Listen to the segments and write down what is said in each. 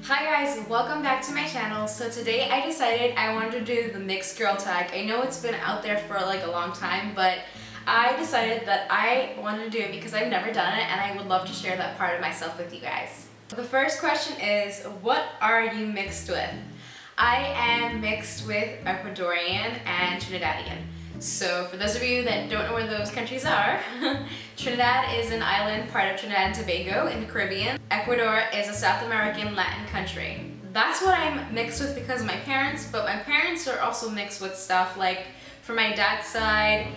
Hi guys, welcome back to my channel. So today I decided I wanted to do the mixed girl tag. I know it's been out there for like a long time, but I decided that I wanted to do it because I've never done it and I would love to share that part of myself with you guys. The first question is, what are you mixed with? I am mixed with Ecuadorian and Trinidadian. So for those of you that don't know where those countries are, Trinidad is an island part of Trinidad and Tobago in the Caribbean. Ecuador is a South American Latin country. That's what I'm mixed with because of my parents, but my parents are also mixed with stuff like, for my dad's side,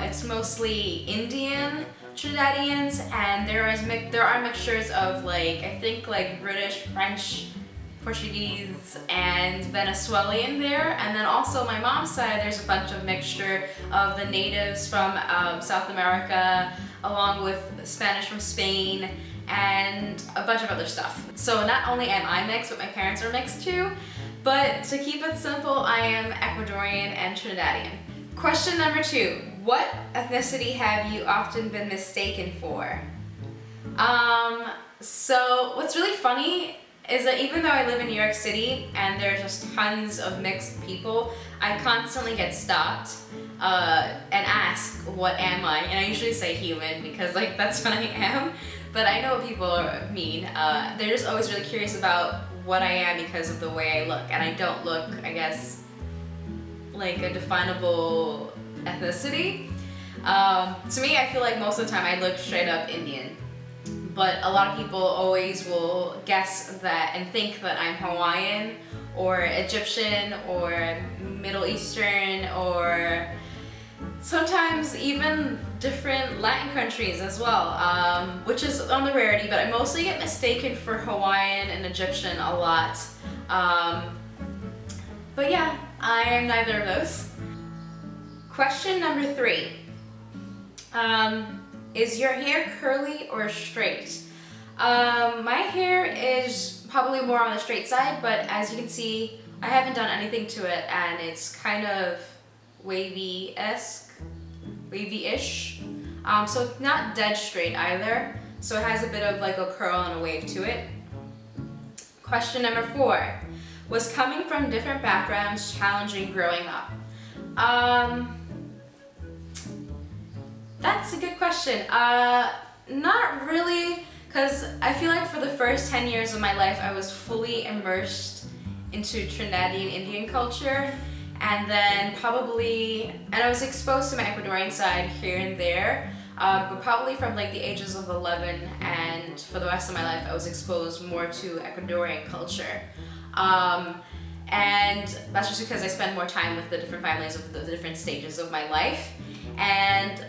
it's mostly Indian Trinidadians, and there are mixtures of like, I think like British, French, Portuguese, and Venezuelan there. And then also my mom's side, there's a bunch of mixture of the natives from South America, along with Spanish from Spain, and a bunch of other stuff. So not only am I mixed, but my parents are mixed too. But to keep it simple, I am Ecuadorian and Trinidadian. Question number 2, what ethnicity have you often been mistaken for? So what's really funny is that even though I live in New York City and there's just tons of mixed people, I constantly get stopped and asked, what am I? And I usually say human because like that's what I am, but I know what people mean. They're just always really curious about what I am because of the way I look, and I don't look, I guess, like a definable ethnicity. To me, I feel like most of the time I look straight up Indian. But a lot of people always will guess that and think that I'm Hawaiian or Egyptian or Middle Eastern, or sometimes even different Latin countries as well, which is on the rarity, but I mostly get mistaken for Hawaiian and Egyptian a lot. But yeah, I am neither of those. Question number 3. Is your hair curly or straight? My hair is probably more on the straight side, but as you can see, I haven't done anything to it and it's kind of wavy-ish. So it's not dead straight either. So it has a bit of like a curl and a wave to it. Question number 4. Was coming from different backgrounds challenging growing up? That's a good question. Not really, because I feel like for the first 10 years of my life I was fully immersed into Trinidadian Indian culture, and then I was exposed to my Ecuadorian side here and there, but probably from like the ages of 11, and for the rest of my life I was exposed more to Ecuadorian culture. And that's just because I spend more time with the different families of the different stages of my life, and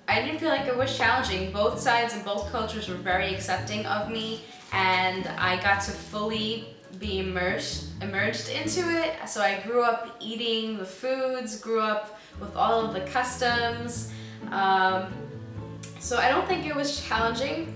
I didn't feel like it was challenging. Both sides and both cultures were very accepting of me, and I got to fully be emerged into it. So I grew up eating the foods, grew up with all of the customs. So I don't think it was challenging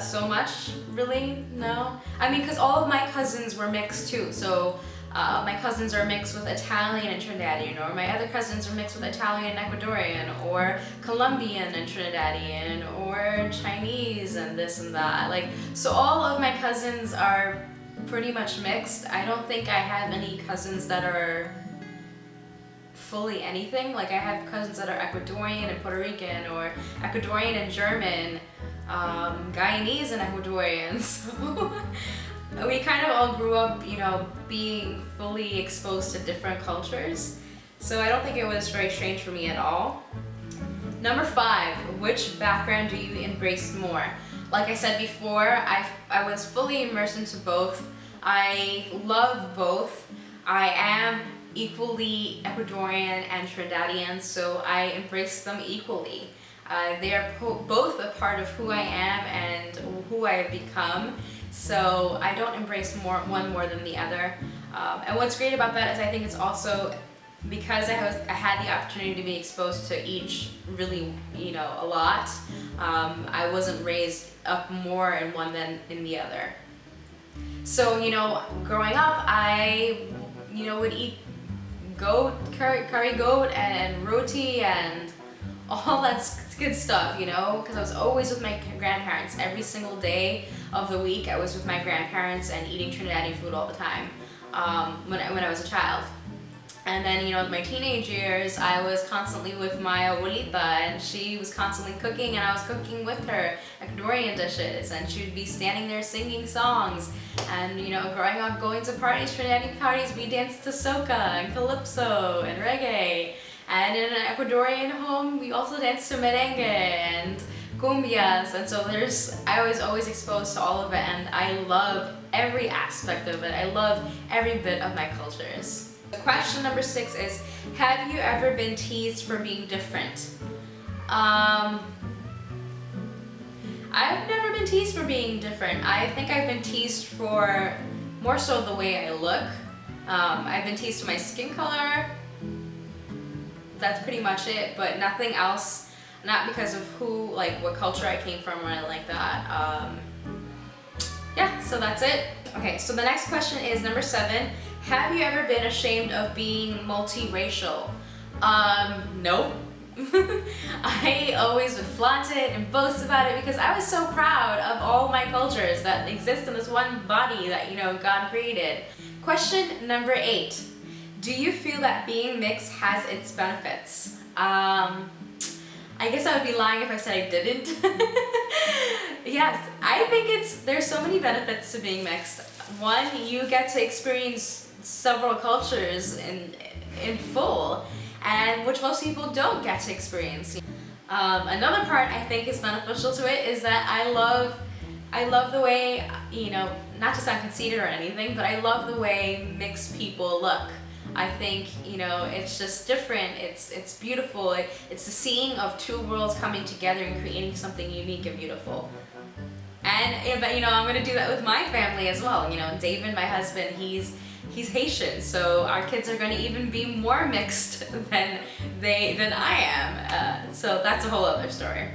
so much, really, no. I mean, because all of my cousins were mixed too. So my cousins are mixed with Italian and Trinidadian, or my other cousins are mixed with Italian and Ecuadorian, or Colombian and Trinidadian, or Chinese and this and that. Like, so all of my cousins are pretty much mixed. I don't think I have any cousins that are fully anything. Like, I have cousins that are Ecuadorian and Puerto Rican, or Ecuadorian and German, Guyanese and Ecuadorian. So we kind of all grew up, you know, being fully exposed to different cultures. So I don't think it was very strange for me at all. Number 5, which background do you embrace more? Like I said before, I was fully immersed into both. I love both. I am equally Ecuadorian and Trinidadian, so I embrace them equally. They are both a part of who I am and who I have become. So I don't embrace one more than the other. And what's great about that is I think it's also because I had the opportunity to be exposed to each really, you know, a lot. I wasn't raised up more in one than in the other. So, you know, growing up, I, you know, would eat curry goat and roti and all that good stuff, you know, because I was always with my grandparents. Every single day of the week I was with my grandparents and eating Trinidadian food all the time when I was a child. And then, you know, in my teenage years, I was constantly with my abuelita, and she was constantly cooking, and I was cooking with her Ecuadorian dishes, and she would be standing there singing songs. And, you know, growing up, going to parties, Trinidadian parties, we danced to soca and calypso and reggae. And in an Ecuadorian home, we also danced to merengue and cumbias. And so I was always exposed to all of it, and I love every aspect of it. I love every bit of my cultures. Question number 6 is, have you ever been teased for being different? I've never been teased for being different. I think I've been teased for more so the way I look. I've been teased for my skin color. That's pretty much it, but nothing else. Not because of what culture I came from or anything like that. Yeah, so that's it. Okay, so the next question is number 7. Have you ever been ashamed of being multiracial? No. I always would flaunt it and boast about it because I was so proud of all my cultures that exist in this one body that, you know, God created. Question number 8. Do you feel that being mixed has its benefits? I guess I would be lying if I said I didn't. Yes, I think there's so many benefits to being mixed. One, you get to experience several cultures in full, and which most people don't get to experience. Another part I think is beneficial to it is that I love the way, you know, not to sound conceited or anything, but I love the way mixed people look. I think, you know, it's just different, it's beautiful, it's the seeing of two worlds coming together and creating something unique and beautiful. And, you know, I'm gonna do that with my family as well. You know, David, my husband, he's Haitian, so our kids are gonna even be more mixed than I am. So that's a whole other story.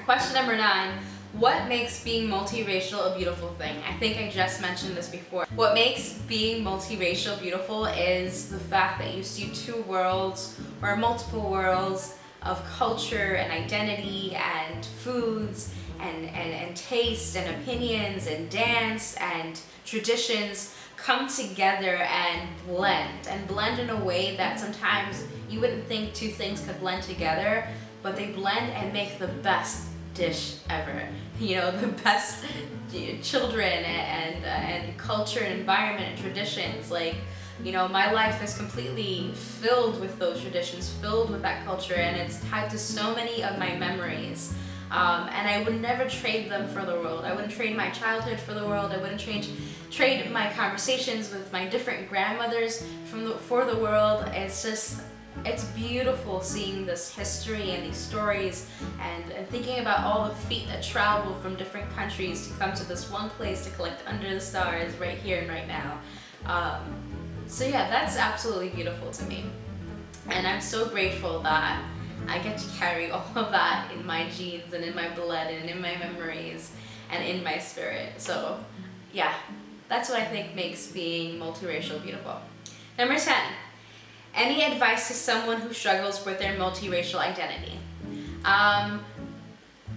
Question number 9. What makes being multiracial a beautiful thing? I think I just mentioned this before. What makes being multiracial beautiful is the fact that you see two worlds or multiple worlds of culture and identity and foods and taste and opinions and dance and traditions come together and blend in a way that sometimes you wouldn't think two things could blend together, but they blend and make the best dish ever. You know, the best children and culture and environment and traditions. Like, you know, my life is completely filled with those traditions, filled with that culture, and it's tied to so many of my memories. And I would never trade them for the world. I wouldn't trade my childhood for the world. I wouldn't trade my conversations with my different grandmothers for the world. It's beautiful seeing this history and these stories and thinking about all the feet that travel from different countries to come to this one place to collect under the stars right here and right now. So yeah, that's absolutely beautiful to me. And I'm so grateful that I get to carry all of that in my genes and in my blood and in my memories and in my spirit. So yeah, that's what I think makes being multiracial beautiful. Number 10. Any advice to someone who struggles with their multiracial identity?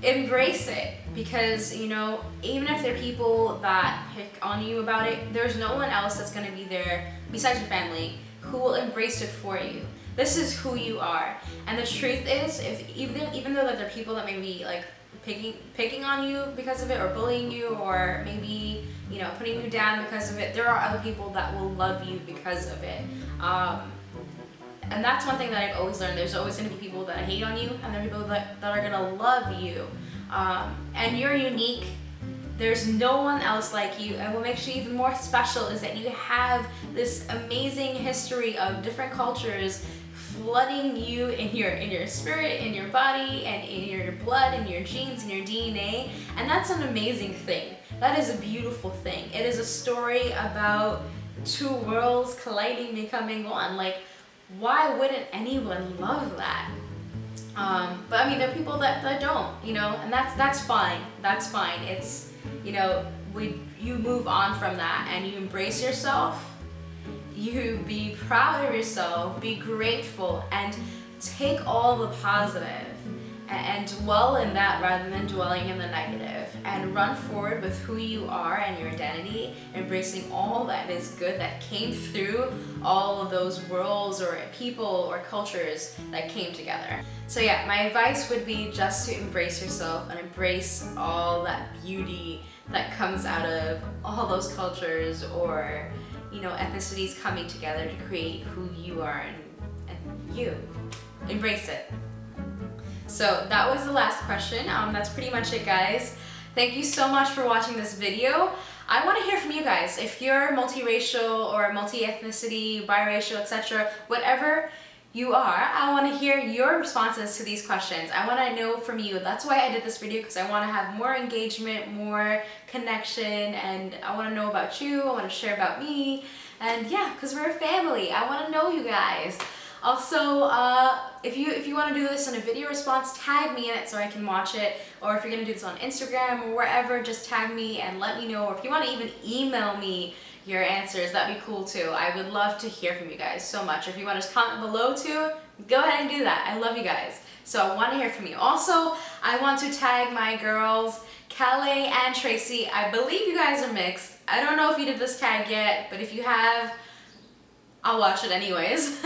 Embrace it, because, you know, even if there are people that pick on you about it, there's no one else that's going to be there besides your family who will embrace it for you. This is who you are. And the truth is, even though that there are people that may be like picking on you because of it, or bullying you, or maybe, you know, putting you down because of it, there are other people that will love you because of it. And that's one thing that I've always learned. There's always going to be people that hate on you, and there are people that are going to love you. And you're unique. There's no one else like you. And what makes you even more special is that you have this amazing history of different cultures flooding you in your spirit, in your body, and in your blood, in your genes, in your DNA. And that's an amazing thing. That is a beautiful thing. It is a story about two worlds colliding, becoming one. Like, why wouldn't anyone love that? But I mean, there are people that don't, you know, and that's fine. That's fine. It's, you know, you move on from that and you embrace yourself. You be proud of yourself, be grateful, and take all the positive and dwell in that rather than dwelling in the negative, and run forward with who you are and your identity, embracing all that is good that came through all of those worlds or people or cultures that came together. So yeah, my advice would be just to embrace yourself and embrace all that beauty that comes out of all those cultures or, you know, ethnicities coming together to create who you are, and you embrace it. So that was the last question. That's pretty much it, guys. Thank you so much for watching this video. I want to hear from you guys. If you're multiracial or multi-ethnicity, biracial, etc., whatever you are, I want to hear your responses to these questions. I want to know from you. That's why I did this video, because I want to have more engagement, more connection, and I want to know about you. I want to share about me, and yeah, because we're a family. I want to know you guys. Also, if you want to do this in a video response, tag me in it so I can watch it. Or if you're going to do this on Instagram or wherever, just tag me and let me know. Or if you want to even email me your answers, that'd be cool too. I would love to hear from you guys so much. If you want to comment below too, go ahead and do that. I love you guys. So I want to hear from you. Also, I want to tag my girls, Calais and Tracy. I believe you guys are mixed. I don't know if you did this tag yet, but if you have, I'll watch it anyways.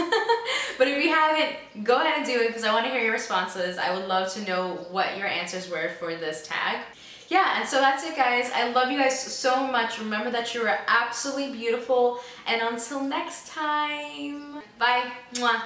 But if you haven't, go ahead and do it, because I want to hear your responses. I would love to know what your answers were for this tag. Yeah, and so that's it, guys. I love you guys so much. Remember that you are absolutely beautiful. And until next time, bye. Mwah.